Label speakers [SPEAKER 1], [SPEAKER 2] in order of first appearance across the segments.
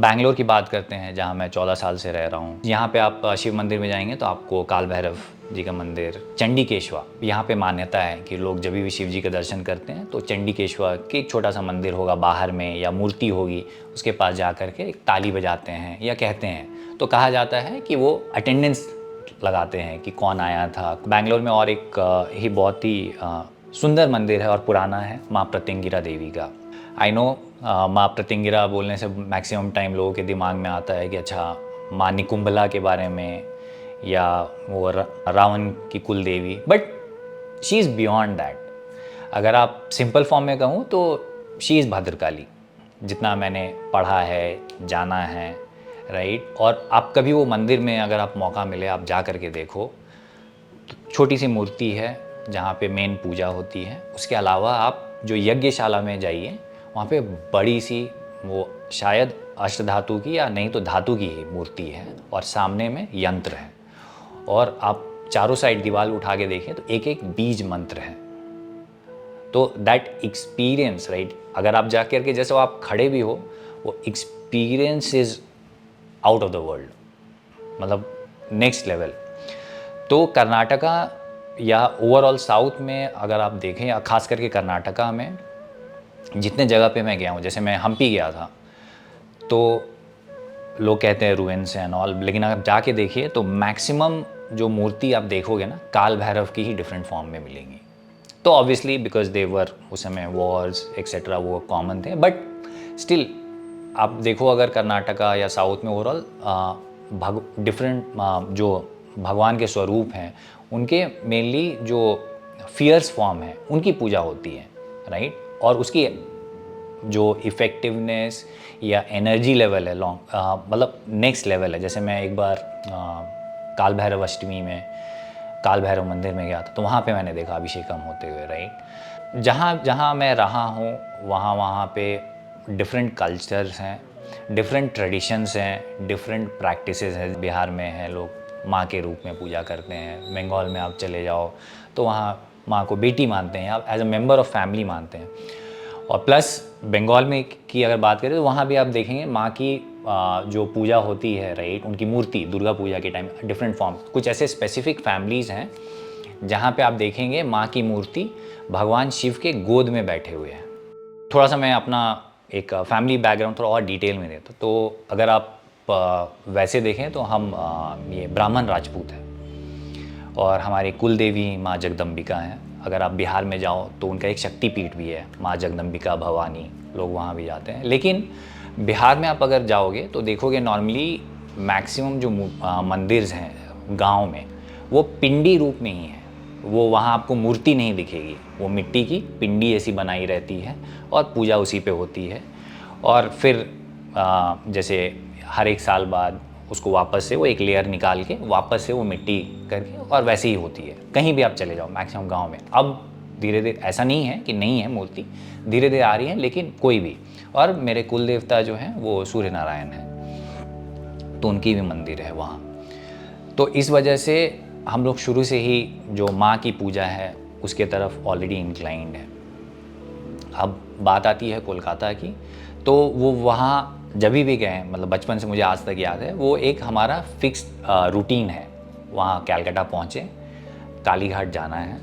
[SPEAKER 1] बैंगलोर की बात करते हैं, जहाँ मैं 14 साल से रह रहा हूँ। यहाँ पे आप शिव मंदिर में जाएंगे तो आपको काल भैरव जी का मंदिर, चंडीकेश्वर, यहाँ पे मान्यता है कि लोग जब भी शिव जी के दर्शन करते हैं तो चंडीकेश्वर के एक छोटा सा मंदिर होगा बाहर में, या मूर्ति होगी, उसके पास जा कर के एक ताली बजाते हैं या कहते हैं, तो कहा जाता है कि वो अटेंडेंस लगाते हैं कि कौन आया था। बैंगलोर में और एक ही बहुत ही सुंदर मंदिर है और पुराना है, माँ प्रत्यंगिरा देवी का। आई नो माँ प्रत्यंगिरा बोलने से मैक्सिमम टाइम लोगों के दिमाग में आता है कि अच्छा माँ निकुंभला के बारे में, या वो रावण की कुल देवी, but she is beyond that. अगर आप सिंपल फॉर्म में कहूँ तो शी इज़ भद्रकाली, जितना मैंने पढ़ा है, जाना है, राइट। और आप कभी वो मंदिर में अगर आप मौका मिले आप जा कर के देखो, तो छोटी सी मूर्ति है जहाँ पे मेन पूजा होती है। उसके अलावा आप जो यज्ञशाला में जाइए, वहाँ पे बड़ी सी वो शायद अष्टधातु की या नहीं तो धातु की ही मूर्ति है, और सामने में यंत्र है, और आप चारों साइड दीवार उठा के देखें तो एक एक बीज मंत्र है। तो दैट एक्सपीरियंस, राइट, अगर आप जा कर के जैसे आप खड़े भी हो, वो experience is out of the world, मतलब नेक्स्ट लेवल। तो कर्नाटका या ओवरऑल साउथ में अगर आप देखें, या खास करके कर्नाटका में जितने जगह पे मैं गया हूँ, जैसे मैं हम्पी गया था, तो लोग कहते हैं रुइंस एंड ऑल, लेकिन अगर जाके देखिए तो मैक्सिमम जो मूर्ति आप देखोगे ना, काल भैरव की ही डिफरेंट फॉर्म में मिलेंगी। तो ऑब्वियसली बिकॉज दे वर उस समय वॉर्स एक्सेट्रा वो कॉमन थे, बट स्टिल आप देखो अगर कर्नाटका या साउथ में ओवरऑल डिफरेंट जो भगवान के स्वरूप हैं, उनके मेनली जो फियर्स फॉर्म है उनकी पूजा होती है, राइट। और उसकी जो इफ़ेक्टिवनेस या एनर्जी लेवल है लॉन्ग, मतलब नेक्स्ट लेवल है। जैसे मैं एक बार काल भैरव अष्टमी में काल भैरव मंदिर में गया था, तो वहाँ पे मैंने देखा अभिषेकम होते हुए, राइट। जहाँ जहाँ मैं रहा हूँ वहाँ पे डिफरेंट कल्चर्स हैं, डिफरेंट ट्रेडिशंस हैं, डिफरेंट प्रैक्टिसेस हैं। बिहार में है लोग माँ के रूप में पूजा करते हैं, बंगाल में आप चले जाओ तो वहाँ माँ को बेटी मानते हैं, आप as a member of family मानते हैं। और प्लस बंगाल में की अगर बात करें तो वहाँ भी आप देखेंगे माँ की जो पूजा होती है, राइट, उनकी मूर्ति दुर्गा पूजा के टाइम डिफरेंट फॉर्म, कुछ ऐसे स्पेसिफिक फैमिलीज़ हैं जहाँ पे आप देखेंगे माँ की मूर्ति भगवान शिव के गोद में बैठे हुए हैं। थोड़ा सा मैं अपना एक फैमिली बैकग्राउंड थोड़ा और डिटेल में देता, तो अगर आप वैसे देखें तो हम ये ब्राह्मण राजपूत हैं, और हमारी कुल देवी माँ जगदम्बिका हैं। अगर आप बिहार में जाओ तो उनका एक शक्तिपीठ भी है, माँ जगदम्बिका भवानी, लोग वहाँ भी जाते हैं। लेकिन बिहार में आप अगर जाओगे तो देखोगे नॉर्मली मैक्सिमम जो मंदिर्स हैं गांव में वो पिंडी रूप में ही है। वो वहाँ आपको मूर्ति नहीं दिखेगी, वो मिट्टी की पिंडी ऐसी बनाई रहती है और पूजा उसी पे होती है। और फिर जैसे हर एक साल बाद उसको वापस से वो एक लेयर निकाल के वापस से वो मिट्टी करके और वैसे ही होती है। कहीं भी आप चले जाओ मैक्सिमम गांव में, अब धीरे धीरे ऐसा नहीं है कि नहीं है मूर्ति, धीरे धीरे आ रही है, लेकिन कोई भी। और मेरे कुल देवता जो हैं वो सूर्य नारायण हैं, तो उनकी भी मंदिर है वहाँ। तो इस वजह से हम लोग शुरू से ही जो माँ की पूजा है उसके तरफ ऑलरेडी इंक्लाइंड है। अब बात आती है कोलकाता की, तो वो वहाँ जब भी गए, मतलब बचपन से मुझे आज तक याद है, वो एक हमारा फिक्स रूटीन है। वहाँ कैलकाटा पहुँचे, काली घाट जाना है,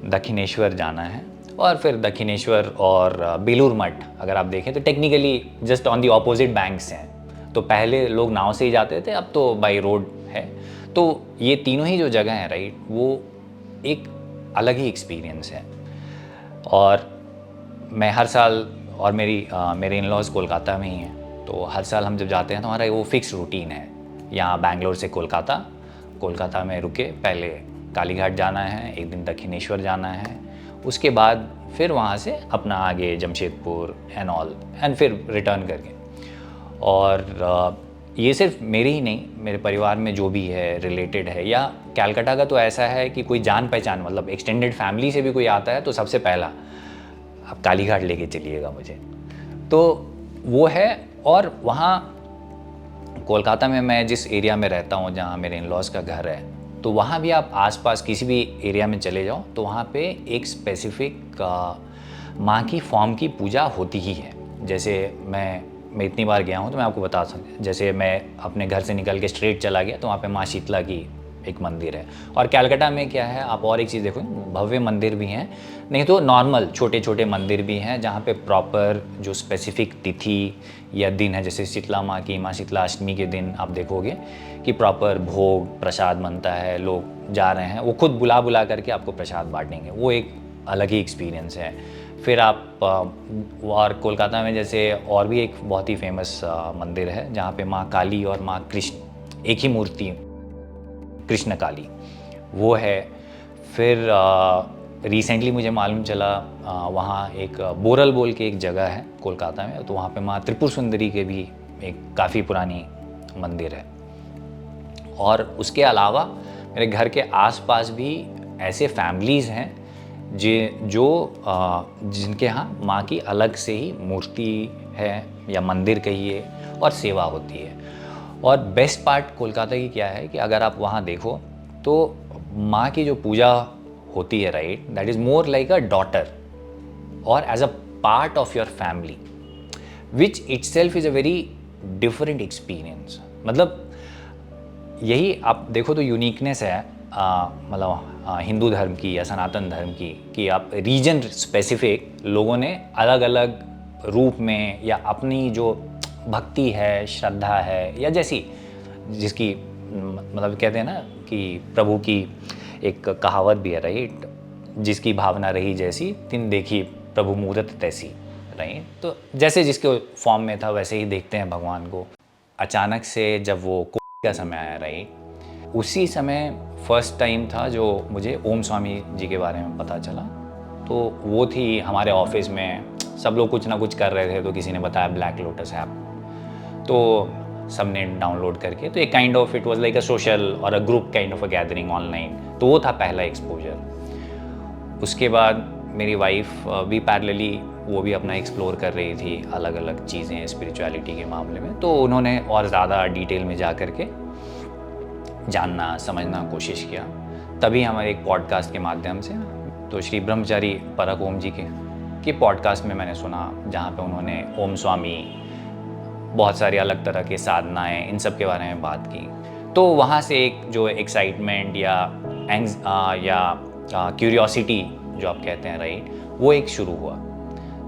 [SPEAKER 1] दक्षिणेश्वर जाना है, और फिर दक्षिणेश्वर और बेलूर मठ अगर आप देखें तो technically just on the opposite banks हैं। तो पहले लोग नाव से ही जाते थे, अब तो बाई रोड है। तो ये तीनों ही जो जगह हैं, राइट, वो एक अलग ही एक्सपीरियंस है। और मैं हर साल, और मेरे इन लॉज कोलकाता में ही हैं, तो हर साल हम जब जाते हैं तो हमारा वो फिक्स रूटीन है। यहाँ बैंगलोर से कोलकाता में रुके, पहले काली घाट जाना है, एक दिन दक्षिणेश्वर जाना है, उसके बाद फिर वहाँ से अपना आगे जमशेदपुर एंड ऑल, एंड फिर रिटर्न करके। और ये सिर्फ मेरे ही नहीं, मेरे परिवार में जो भी है रिलेटेड है, या कैलकाटा का तो ऐसा है कि कोई जान पहचान, मतलब एक्सटेंडेड फैमिली से भी कोई आता है तो सबसे पहला आप काली घाट लेके चलिएगा मुझे, तो वो है। और वहाँ कोलकाता में मैं जिस एरिया में रहता हूँ, जहाँ मेरे इन लॉज का घर है, तो वहाँ भी आप आसपास किसी भी एरिया में चले जाओ तो वहाँ पे एक स्पेसिफिक माँ की फॉर्म की पूजा होती ही है। जैसे मैं मैं इतनी बार गया हूँ तो मैं आपको बता सकता, जैसे मैं अपने घर से निकल के स्ट्रेट चला गया तो वहाँ पे माँ शीतला की एक मंदिर है। और कलकत्ता में क्या है, आप और एक चीज़ देखो, भव्य मंदिर भी हैं, नहीं तो नॉर्मल छोटे छोटे मंदिर भी हैं जहाँ पे प्रॉपर जो स्पेसिफिक तिथि या दिन है, जैसे शीतला माँ की, माँ शीतला अष्टमी के दिन आप देखोगे कि प्रॉपर भोग प्रसाद बनता है, लोग जा रहे हैं, वो खुद बुला बुला करके आपको प्रसाद बांटेंगे, वो एक अलग ही एक्सपीरियंस है। फिर आप और कोलकाता में जैसे और भी एक बहुत ही फेमस मंदिर है जहाँ पे माँ काली और माँ कृष्ण एक ही मूर्ति, कृष्ण काली, वो है। फिर रिसेंटली मुझे मालूम चला वहाँ एक बोरल बोल के एक जगह है कोलकाता में, तो वहाँ पे माँ त्रिपुर सुंदरी के भी एक काफ़ी पुरानी मंदिर है। और उसके अलावा मेरे घर के आसपास भी ऐसे फैमिलीज़ हैं जिनके यहाँ माँ की अलग से ही मूर्ति है या मंदिर कहिए और सेवा होती है। और बेस्ट पार्ट कोलकाता की क्या है कि अगर आप वहाँ देखो तो माँ की जो पूजा होती है, right, that is more like a daughter और as a part of your family, which itself is a very different experience. मतलब यही आप देखो तो यूनिकनेस है मतलब हिंदू धर्म की या सनातन धर्म की, कि आप रीजन स्पेसिफिक लोगों ने अलग अलग रूप में या अपनी जो भक्ति है, श्रद्धा है, या जैसी जिसकी मतलब कहते हैं ना कि प्रभु की एक कहावत भी है, राइट, जिसकी भावना रही जैसी तिन देखी प्रभु मूरत तैसी, राइट। तो जैसे जिसके फॉर्म में था वैसे ही देखते हैं भगवान को। अचानक से जब वो कोविड का समय आया, राइट, उसी समय फर्स्ट टाइम था जो मुझे ओम स्वामी जी के बारे में पता चला। तो वो थी हमारे ऑफिस में, सब लोग कुछ ना कुछ कर रहे थे, तो किसी ने बताया ब्लैक लोटस ऐप, तो सबने डाउनलोड करके, तो एक kind of it was like a social और a group kind of a gathering online, तो वो था पहला एक्सपोजर। उसके बाद मेरी वाइफ भी पैरेलली वो भी अपना एक्सप्लोर कर रही थी अलग अलग चीज़ें स्पिरिचुअलिटी के मामले में, तो उन्होंने और ज़्यादा डिटेल में जा कर के जानना समझना कोशिश किया। तभी हमारे एक पॉडकास्ट के माध्यम से, तो श्री ब्रह्मचारी परक ओम जी के पॉडकास्ट में मैंने सुना, जहाँ पे उन्होंने ओम स्वामी, बहुत सारी अलग तरह के साधनाएं, इन सब के बारे में बात की। तो वहाँ से एक जो एक्साइटमेंट या क्यूरियोसिटी जो आप कहते हैं, राइट, वो एक शुरू हुआ।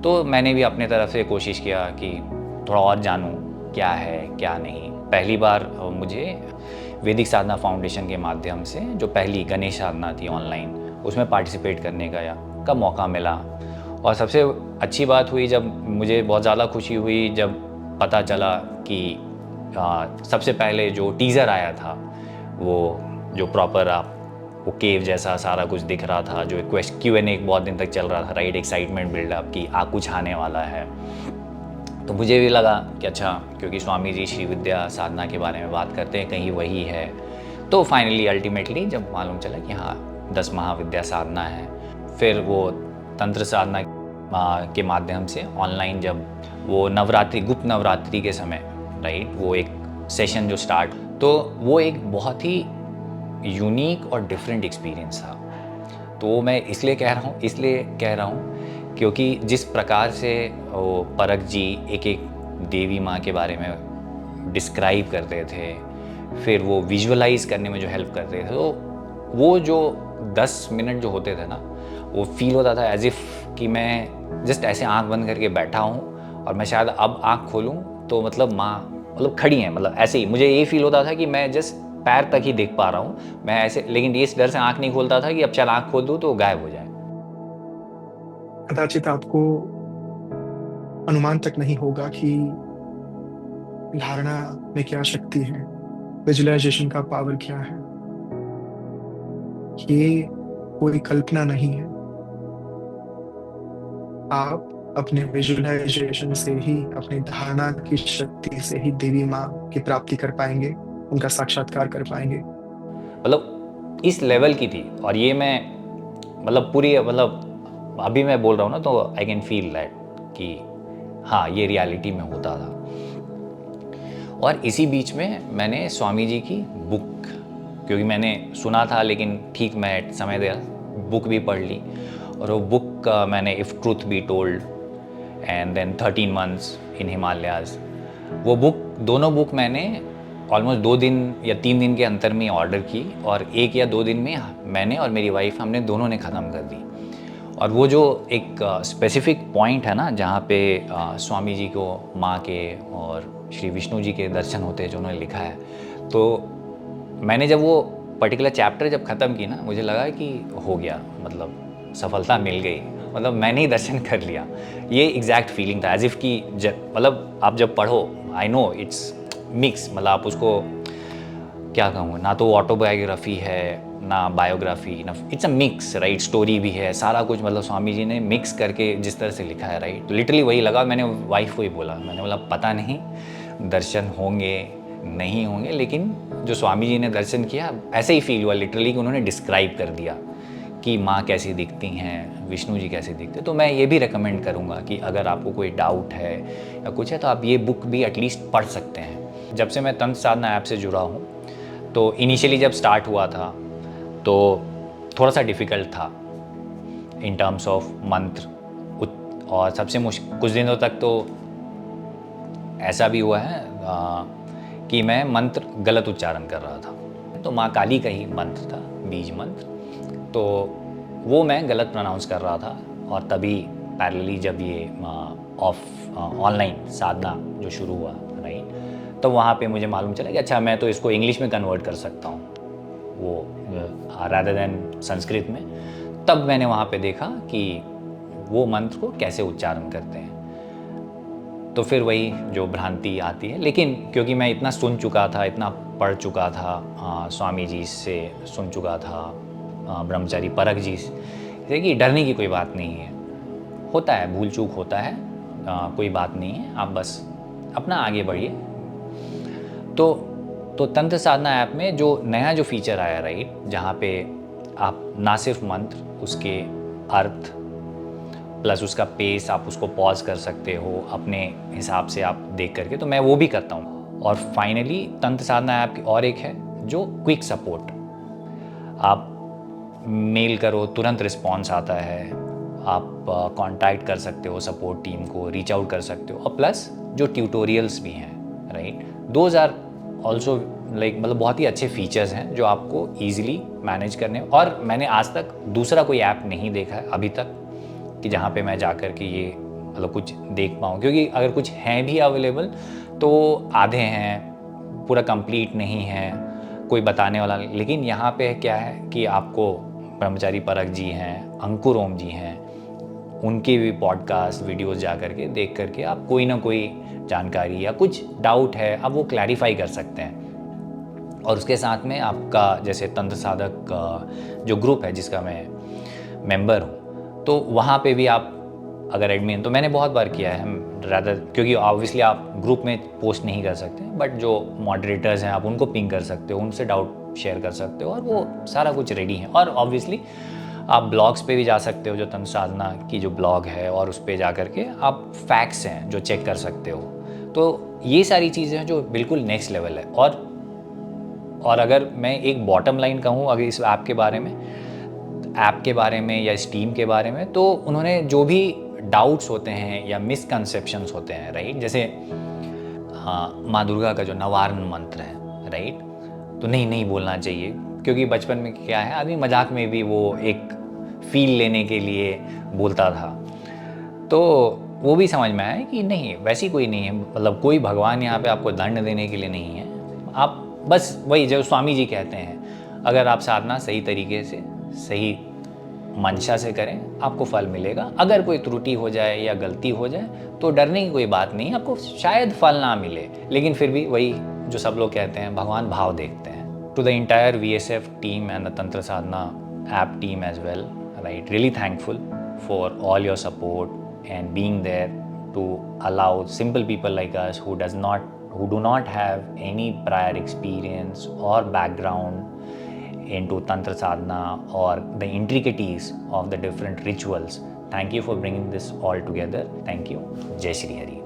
[SPEAKER 1] तो मैंने भी अपने तरफ से कोशिश किया कि थोड़ा और जानूँ क्या है क्या नहीं। पहली बार मुझे वैदिक साधना फाउंडेशन के माध्यम से जो पहली गणेश साधना थी ऑनलाइन, उसमें पार्टिसिपेट करने का मौका मिला। और सबसे अच्छी बात हुई जब मुझे बहुत ज़्यादा खुशी हुई जब पता चला कि सबसे पहले जो टीज़र आया था, वो जो प्रॉपर वो केव जैसा सारा कुछ दिख रहा था, जो Q&A बहुत दिन तक चल रहा था, राइट, एक्साइटमेंट बिल्डअप की कुछ आने वाला है। तो मुझे भी लगा कि अच्छा, क्योंकि स्वामी जी श्री विद्या साधना के बारे में बात करते हैं, कहीं वही है। तो फाइनली अल्टीमेटली जब मालूम चला कि हाँ 10 महाविद्या साधना है, फिर वो तंत्र साधना के माध्यम से ऑनलाइन जब वो नवरात्रि, गुप्त नवरात्रि के समय, राइट, वो एक सेशन जो स्टार्ट, तो वो एक बहुत ही यूनिक और डिफरेंट एक्सपीरियंस था। तो मैं इसलिए कह रहा हूँ क्योंकि जिस प्रकार से वो परक जी एक एक देवी माँ के बारे में डिस्क्राइब करते थे, फिर वो विजुअलाइज करने में जो हेल्प करते थे, तो वो जो 10 मिनट जो होते थे ना, वो फील होता था एज इफ़ कि मैं जस्ट ऐसे आंख बंद करके बैठा हूँ और मैं शायद अब आंख खोलूँ तो मतलब माँ मतलब खड़ी हैं, मतलब ऐसे ही मुझे ये फील होता था कि मैं जस्ट पैर तक ही देख पा रहा हूँ मैं ऐसे, लेकिन इस डर से आंख नहीं खोलता था कि अब चल आंख खोल दूँ तो गायब हो जाए।
[SPEAKER 2] कदाचित आपको अनुमान तक नहीं होगा कि धारणा में क्या शक्ति है, विजुअलाइजेशन का पावर क्या है। ये कोई कल्पना नहीं है। आप अपने विजुअलाइजेशन से ही, अपनी धारणा की शक्ति से ही देवी माँ की प्राप्ति कर पाएंगे, उनका साक्षात्कार कर पाएंगे।
[SPEAKER 1] मतलब इस लेवल की थी, और ये मैं मतलब पूरी मतलब अभी मैं बोल रहा हूँ ना, तो आई कैन फील दैट कि हाँ ये रियलिटी में होता था। और इसी बीच में मैंने स्वामी जी की बुक, क्योंकि मैंने सुना था लेकिन ठीक मैं समय दिया, बुक भी पढ़ ली। और वो बुक मैंने if truth be told and then 13 months in Himalayas, वो बुक, दोनों बुक मैंने ऑलमोस्ट 2 दिन या 3 दिन के अंतर में ऑर्डर की और 1 या 2 दिन में मैंने और मेरी वाइफ हमने दोनों ने ख़त्म कर दी। और वो जो एक स्पेसिफिक पॉइंट है ना जहाँ पे स्वामी जी को माँ के और श्री विष्णु जी के दर्शन होते हैं जो उन्होंने लिखा है, तो मैंने जब वो पर्टिकुलर चैप्टर जब ख़त्म की ना, मुझे लगा कि हो गया, मतलब सफलता मिल गई, मतलब मैंने ही दर्शन कर लिया। ये एग्जैक्ट फीलिंग था, एज इफ़ कि मतलब आप जब पढ़ो, आई नो इट्स मिक्स, मतलब आप उसको क्या कहूँ, ना तो ऑटोबायोग्राफी है ना बायोग्राफी, ना it's a mix, right. Story भी है, सारा कुछ, मतलब स्वामी जी ने मिक्स करके जिस तरह से लिखा है, राइट। लिटरली वही लगा, मैंने वाइफ को ही बोला, मैंने बोला पता नहीं दर्शन होंगे नहीं होंगे, लेकिन जो स्वामी जी ने दर्शन किया ऐसे ही फील हुआ लिटरली कि उन्होंने डिस्क्राइब कर दिया कि माँ कैसी दिखती हैं, विष्णु जी कैसे दिखते हैं। तो मैं ये भी रेकमेंड करूँगा कि अगर आपको कोई डाउट है या कुछ है तो आप ये बुक भी एटलीस्ट पढ़ सकते हैं। जब से मैं तंत्र साधना ऐप से जुड़ा हूँ, तो इनिशियली जब स्टार्ट हुआ था तो थोड़ा सा डिफ़िकल्ट था इन टर्म्स ऑफ मंत्र, और सबसे मुश्किल कुछ दिनों तक तो ऐसा भी हुआ है कि मैं मंत्र गलत उच्चारण कर रहा था। तो माँ काली का ही मंत्र था, बीज मंत्र, तो वो मैं गलत प्रोनाउंस कर रहा था। और तभी पैरेलली जब ये ऑनलाइन साधना जो शुरू हुआ, राइट, तो वहाँ पे मुझे मालूम चला कि अच्छा मैं तो इसको इंग्लिश में कन्वर्ट कर सकता हूँ, वो रादर देन संस्कृत में। तब मैंने वहाँ पे देखा कि वो मंत्र को कैसे उच्चारण करते हैं, तो फिर वही जो भ्रांति आती है। लेकिन क्योंकि मैं इतना सुन चुका था, इतना पढ़ चुका था, स्वामी जी से सुन चुका था, ब्रह्मचारी परख जी से, कि डरने की कोई बात नहीं है, होता है, भूल चूक होता है, कोई बात नहीं है, आप बस अपना आगे बढ़िए। तो तंत्र साधना ऐप में जो नया जो फीचर आया, राइट, जहाँ पे आप ना सिर्फ मंत्र, उसके अर्थ प्लस उसका पेस, आप उसको पॉज कर सकते हो अपने हिसाब से आप देख करके, तो मैं वो भी करता हूँ। और फाइनली तंत्र साधना ऐप की और एक है जो क्विक सपोर्ट, आप मेल करो तुरंत रिस्पॉन्स आता है, आप कांटेक्ट कर सकते हो सपोर्ट टीम को, रीच आउट कर सकते हो, और प्लस जो ट्यूटोरियल्स भी हैं, right, those are also like, मतलब बहुत ही अच्छे फीचर्स हैं जो आपको ईजिली मैनेज करने। और मैंने आज तक दूसरा कोई ऐप नहीं देखा है अभी तक कि जहाँ पे मैं जा कर के ये मतलब कुछ देख पाऊँ, क्योंकि अगर कुछ हैं भी अवेलेबल तो आधे हैं, पूरा कंप्लीट नहीं है, कोई बताने वाला। लेकिन यहाँ पे क्या है कि आपको ब्रह्मचारी परख जी हैं, अंकुर ओम जी हैं, उनके भी पॉडकास्ट वीडियोस जा करके देख करके आप कोई ना कोई जानकारी या कुछ डाउट है आप वो क्लैरिफाई कर सकते हैं। और उसके साथ में आपका जैसे तंत्र साधक जो ग्रुप है जिसका मैं मेंबर हूँ, तो वहाँ पे भी आप अगर एडमिन, तो मैंने बहुत बार किया है रादर, क्योंकि ऑब्वियसली आप ग्रुप में पोस्ट नहीं कर सकते, बट जो मॉडरेटर्स हैं आप उनको पिंग कर सकते हो, उनसे डाउट शेयर कर सकते हो, और वो सारा कुछ रेडी है। और ऑब्वियसली आप ब्लॉग्स पे भी जा सकते हो, जो तंत्र साधना की जो ब्लॉग है, और उस पर जा करके आप फैक्ट्स हैं जो चेक कर सकते हो। तो ये सारी चीज़ें हैं जो बिल्कुल नेक्स्ट लेवल है। और अगर मैं एक बॉटम लाइन कहूँ अगर इस ऐप के बारे में या इस टीम के बारे में, तो उन्होंने जो भी डाउट्स होते हैं या मिसकंसेप्शंस होते हैं, राइट, जैसे हाँ माँ दुर्गा का जो नवारण मंत्र है, राइट, तो नहीं बोलना चाहिए, क्योंकि बचपन में क्या है आदमी मजाक में भी वो एक फील लेने के लिए बोलता था, तो वो भी समझ में आया कि नहीं वैसी कोई नहीं है, मतलब कोई भगवान यहाँ पे आपको दंड देने के लिए नहीं है। आप बस वही जो स्वामी जी कहते हैं, अगर आप साधना सही तरीके से सही मंशा से करें आपको फल मिलेगा। अगर कोई त्रुटि हो जाए या गलती हो जाए तो डरने की कोई बात नहीं, आपको शायद फल ना मिले, लेकिन फिर भी वही जो सब लोग कहते हैं भगवान भाव देखते हैं। To the entire VSF team and the Tantra Sadhana app team as well, right, really thankful for all your support and being there to allow simple people like us who do not have any prior experience or background into Tantra Sadhana or the intricacies of the different rituals. Thank you for bringing this all together. Thank you. Jai Shri Hari.